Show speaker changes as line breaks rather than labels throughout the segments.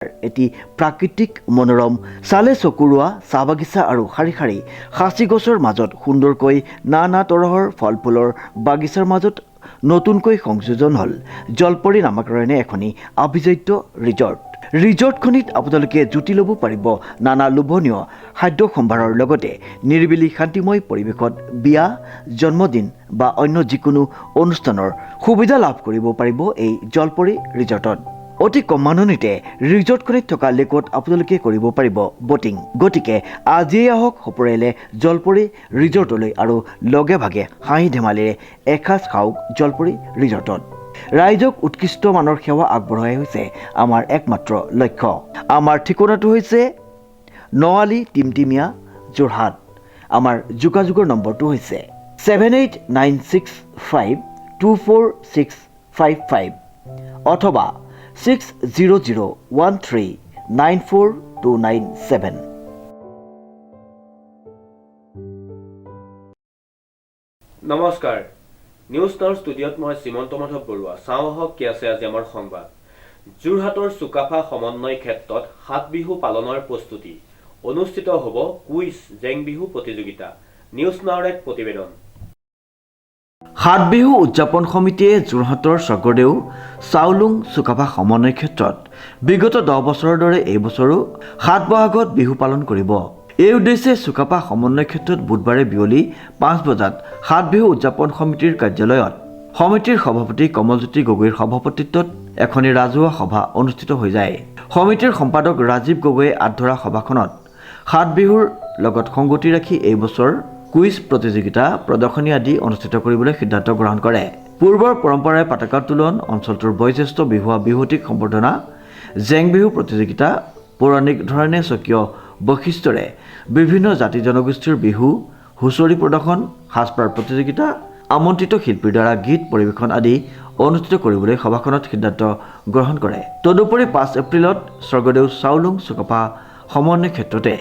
এটি প্ৰাকৃতিক মনোৰম চালে চকুৰোৱা চাহ বাগিচা আৰু শাৰী শাৰী সাঁচি গছৰ মাজত সুন্দৰকৈ নানা তৰহৰ ফল ফুলৰ বাগিচাৰ মাজত নতুনকৈ সংযোজন হ'ল জলপৰী নামাকৰণে এখনি আভিজাত্য ৰিজৰ্টখনিত আপোনালোকে জুতি ল'ব পাৰিব নানা লোভনীয় খাদ্য সম্ভাৰৰ লগতে নিৰিবিলি শান্তিময় পৰিৱেশত বিয়া জন্মদিন বা অন্য যিকোনো অনুষ্ঠানৰ সুবিধা লাভ কৰিব পাৰিব এই জলপৰী ৰিজৰ্টত। অতি কম মানুহনিতে ৰিজৰ্টখনিত থকা লেকত আপোনালোকে কৰিব পাৰিব বটিং। গতিকে আজিয়ে আহক সপৰিয়ালে জলপৰী ৰিজৰ্টলৈ আৰু লগে ভাগে হাঁহি ধেমালিৰে এসাঁজ খাওক জলপৰী ৰিজৰ্টত। ৰাইজক উৎকৃষ্ট মানৰ সেৱা আগবঢ়াই হৈছে আমাৰ একমাত্ৰ লক্ষ্য। আমাৰ ঠিকনাটো হৈছে নআলি টিমটিমীয়া যোৰহাট। আমাৰ যোগাযোগৰ নম্বৰটো হৈছে 7896524655 অথবা 6001394297।
নমস্কাৰ, নিউজ নাওৰ ষ্টুডিঅ'ত মই শ্ৰীমন্ত মাধৱ বৰুৱা। চাওঁ আহক কি আছে আজি আমাৰ সংবাদ। যোৰহাটৰ চুকাফা সমন্বয় ক্ষেত্ৰত সাত বিহু পালনৰ প্ৰস্তুতি। অনুষ্ঠিত হ'ব কুইজ জেং বিহু প্ৰতিযোগিতা। নিউজ নাওৰ এক প্ৰতিবেদন।
সাত বিহু উদযাপন সমিতিয়ে যোৰহাটৰ স্বৰ্গদেউ চাওলুং চুকাফা সমন্বয় ক্ষেত্ৰত বিগত 10 বছৰৰ দৰে এই বছৰো 7 বহাগত বিহু পালন কৰিব। এই উদ্দেশ্যে চুকাফা সমন্বয় ক্ষেত্ৰত বুধবাৰে বিয়লি 5 বজাত সাত বিহু উদযাপন সমিতিৰ কাৰ্যালয়ত সমিতিৰ সভাপতি কমলজ্যোতি গগৈৰ সভাপতিত্বত এখনি ৰাজহুৱা সভা অনুষ্ঠিত হৈ যায়। সমিতিৰ সম্পাদক ৰাজীৱ গগৈয়ে আধৰা সভাখনত সাত বিহুৰ লগত সংগতি ৰাখি এই বছৰ কুইজ প্ৰতিযোগিতা প্ৰদৰ্শনী আদি অনুষ্ঠিত কৰিবলৈ সিদ্ধান্ত গ্ৰহণ কৰে। পূৰ্বৰ পৰম্পৰাৰে পতাকা উত্তোলন, অঞ্চলটোৰ বয়োজ্যেষ্ঠ বিহুৱা বিহুতিক সম্বৰ্ধনা, জেং বিহু প্ৰতিযোগিতা, পৌৰাণিক ধৰণে স্বকীয় বৈশিষ্ট্যৰে বিভিন্ন জাতি জনগোষ্ঠীৰ বিহু হুঁচৰি প্ৰদৰ্শন, সাজপাৰ প্ৰতিযোগিতা, আমন্ত্ৰিত শিল্পীৰ দ্বাৰা গীত পৰিৱেশন আদি অনুষ্ঠিত কৰিবলৈ সভাখনত সিদ্ধান্ত গ্ৰহণ কৰে। তদুপৰি 5 এপ্ৰিলত স্বৰ্গদেউ চাওলুং চুকাফা সমন্বয় ক্ষেত্ৰতে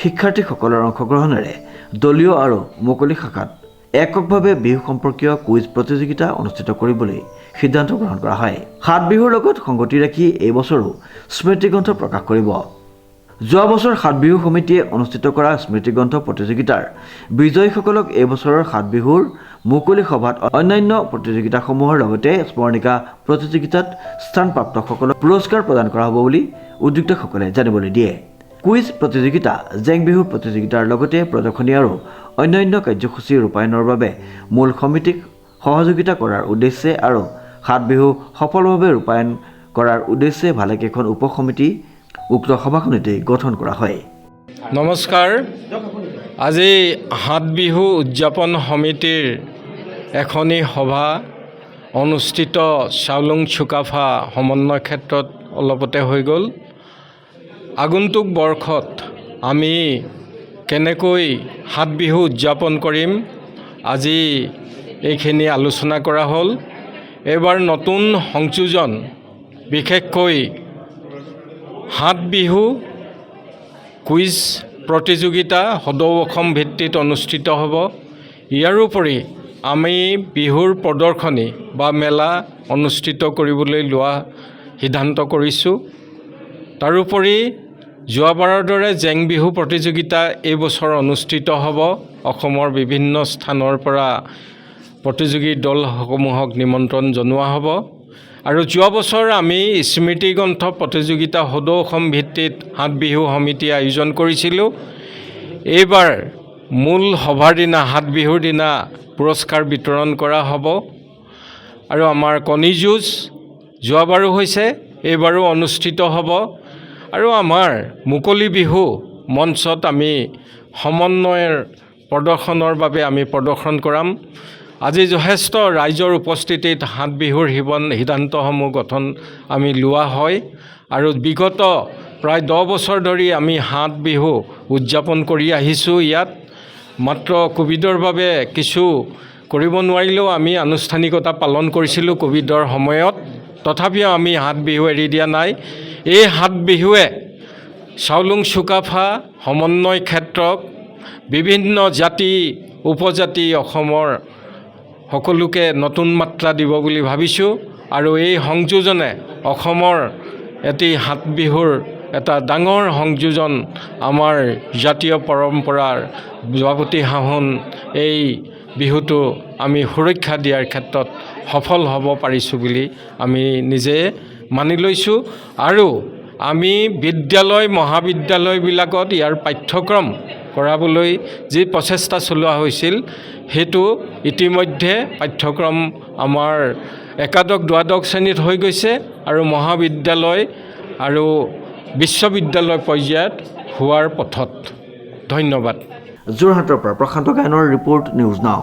শিক্ষাৰ্থীসকলৰ অংশগ্ৰহণেৰে দলীয় আৰু মুকলি শাখাত এককভাৱে বিহু সম্পৰ্কীয় কুইজ প্ৰতিযোগিতা অনুষ্ঠিত কৰিবলৈ সিদ্ধান্ত গ্ৰহণ কৰা হয়। সাত বিহুৰ লগত সংগতি ৰাখি এই বছৰো স্মৃতিগ্ৰন্থ প্ৰকাশ কৰিব। যোৱা বছৰ সাত বিহু সমিতিয়ে অনুষ্ঠিত কৰা স্মৃতিগ্ৰন্থ প্ৰতিযোগিতাৰ বিজয়ীসকলক এই বছৰৰ সাত বিহুৰ মুকলি সভাত অন্যান্য প্ৰতিযোগিতাসমূহৰ লগতে স্মৰণিকা প্ৰতিযোগিতাত স্থানপ্ৰাপ্তসকলক পুৰস্কাৰ প্ৰদান কৰা হ'ব বুলি উদ্যোক্তাসকলে জানিবলৈ দিয়ে। কুইজ প্ৰতিযোগিতা, জেং বিহু প্ৰতিযোগিতাৰ লগতে প্ৰদৰ্শনী আৰু অন্যান্য কাৰ্যসূচী ৰূপায়ণৰ বাবে মূল সমিতিক সহযোগিতা কৰাৰ উদ্দেশ্যে আৰু সাত বিহু সফলভাৱে ৰূপায়ণ কৰাৰ উদ্দেশ্যে ভালেকেইখন উপ সমিতি উক্ত সভাখনতে গঠন কৰা হয়।
নমস্কাৰ, আজি সাত বিহু উদযাপন সমিতিৰ এখনি সভা অনুষ্ঠিত চাওলুং চুকাফা সমন্বয় ক্ষেত্ৰত অলপতে হৈ গ'ল। আগন্তুক বৰ্ষত আমি কেনেকৈ সাত বিহু উদযাপন কৰিম, আজি এইখিনি আলোচনা কৰা হ'ল। এইবাৰ নতুন সংযোজন, বিশেষকৈ সাত বিহু কুইজ প্ৰতিযোগিতা সদৌ অসম ভিত্তিত অনুষ্ঠিত হ'ব। ইয়াৰোপৰি আমি বিহুৰ প্ৰদৰ্শনী বা মেলা অনুষ্ঠিত কৰিবলৈ লোৱা সিদ্ধান্ত কৰিছোঁ। তাৰোপৰি যোৱাবাৰৰ দৰে জেং বিহু প্ৰতিযোগিতা এই বছৰ অনুষ্ঠিত হ'ব। অসমৰ বিভিন্ন স্থানৰ পৰা প্ৰতিযোগী দলসমূহক নিমন্ত্ৰণ জনোৱা হ'ব। আৰু যোৱা বছৰ আমি স্মৃতিগ্ৰন্থ প্ৰতিযোগিতা সদৌ অসম ভিত্তিত সাত বিহু সমিতিয়ে আয়োজন কৰিছিলোঁ। এইবাৰ মূল সভাৰ দিনা, সাত বিহুৰ দিনা পুৰস্কাৰ বিতৰণ কৰা হ'ব। আৰু আমাৰ কণী যুঁজ যোৱাবাৰো হৈছে, এইবাৰো অনুষ্ঠিত হ'ব। আৰু আমাৰ মুকলি বিহু মঞ্চত আমি সমন্বয়ৰ প্ৰদৰ্শনৰ বাবে আমি প্ৰদৰ্শন কৰাম। আজি যথেষ্ট ৰাইজৰ উপস্থিতিত সাত বিহুৰ সিদ্ধান্তসমূহ গঠন আমি লোৱা হয়। আৰু বিগত প্ৰায় 10 বছৰ ধৰি আমি সাত বিহু উদযাপন কৰি আহিছোঁ। ইয়াত মাত্ৰ কোভিডৰ বাবে কিছু কৰিব নোৱাৰিলেও আমি আনুষ্ঠানিকতা পালন কৰিছিলোঁ কোভিডৰ সময়ত। তথাপিও আমি সাত বিহু এৰি দিয়া নাই। এই সাত বিহুৱে চাওলুং চুকাফা সমন্বয় ক্ষেত্ৰক বিভিন্ন জাতি উপজাতি অসমৰ সকলোকে নতুন মাত্ৰা দিব বুলি ভাবিছোঁ। আৰু এই সংযোজনে অসমৰ এটি হাত বিহুৰ এটা ডাঙৰ সংযোজন আমাৰ জাতীয় পৰম্পৰাৰ যোৱাপতি হাহন এই বিহুটো আমি সুৰক্ষা দিয়াৰ ক্ষেত্ৰত সফল হ'ব পাৰিছোঁ বুলি আমি নিজে মানি লৈছোঁ আৰু আমি বিদ্যালয় মহাবিদ্যালয়বিলাকত ইয়াৰ পাঠ্যক্ৰম কৰাবলৈ যি প্ৰচেষ্টা চলোৱা হৈছিল সেইটো ইতিমধ্যে পাঠ্যক্ৰম আমাৰ একাদশ দ্বাদশ শ্ৰেণীত হৈ গৈছে আৰু মহাবিদ্যালয় আৰু বিশ্ববিদ্যালয় পৰ্যায়ত হোৱাৰ পথত। ধন্যবাদ।
যোৰহাটৰ পৰা প্ৰশান্ত গায়নৰ ৰিপৰ্ট, নিউজ নাও।